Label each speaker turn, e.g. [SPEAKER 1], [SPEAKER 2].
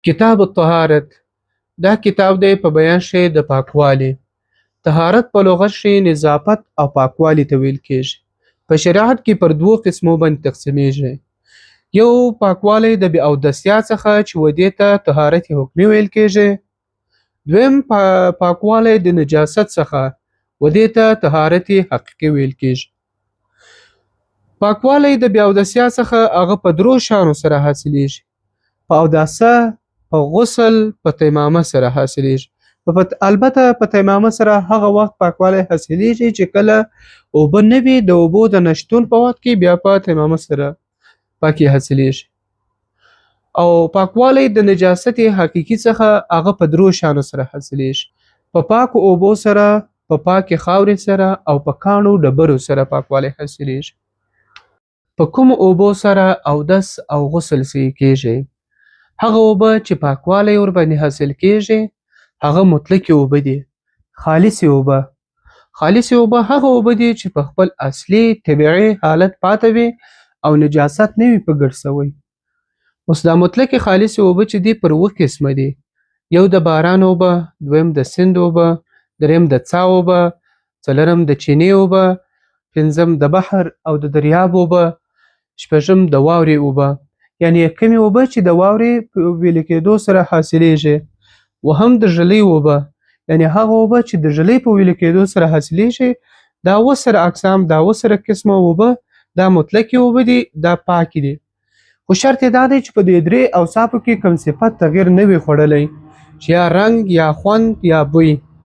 [SPEAKER 1] کتاب الطهارت دا کتاب دی په بیان شی د پاکوالي. طهارت په لغت کې نظافت او پاکوالي ته ویل کېږي. په شریعت کې پر دوو قسمو باندې تقسیمیږي. یو پاکوالی د بې اودسیا څخه چې ودې ته طهارت حکمي ویل کېږي. دویم پاکوالی د نجاست څخه ودې ته طهارت حقیقي ویل کېږي. پاکوالی د بې اودسیا څخه هغه په درو شیانو سره حاصلیږي: په اوداسه، په غسل، په تیمامه سره حاصلیږي. البته په تیمامه سره هغه وخت پاکوالی حاصلیږي چې کله اوبه نه وي، د اوبو د نشتون په وخت کې بیا په تیمامه سره پاکي حاصلیږي. او پاکوالی د نجاست حقیقي څخه هغه په درو شیانو سره حاصلیږي: په پاکو اوبو سره، په پاکې خاورې سره، او په کاڼو ډبرو سره پاکوالی حاصلیږي. په کوم اوبو سره اودس او غسل صحیح کېږي؟ هغه اوبه چې پاکوالی ورباندې حاصل کېږي هغه مطلقې اوبه دي. خالصې اوبه هغه اوبه دي چې په خپل اصلي طبیعي حالت پاته وي او نجاست نه وي په ګډ شوی. اوس دا مطلقې خالصې اوبه چې دي پر اووه قسمه دي: یو د باران اوبه، دویم د سیند اوبه، دریم د څاه اوبه، څلورم د چینې اوبه، پنځم د بحر او د دریاب اوبه، شپږم د واورې اوبه، یعنې کومې اوبه چې د واورې په ویلې کېدو سره حاصلیږي. وهم د ژلۍ اوبه، یعنې هغه اوبه چې د ژلۍ په ویلې کېدو سره حاصلیږي. دا اووه سره اقسام، دا اووه سره قسمه اوبه، دا مطلقې اوبه دي، دا پاکې دي. خو شرط یې دا دی چې په دې درې اوصافو کې کوم صفت تغیر نه وي خوړلی، چې یا رنګ، یا خوند، یا بوی.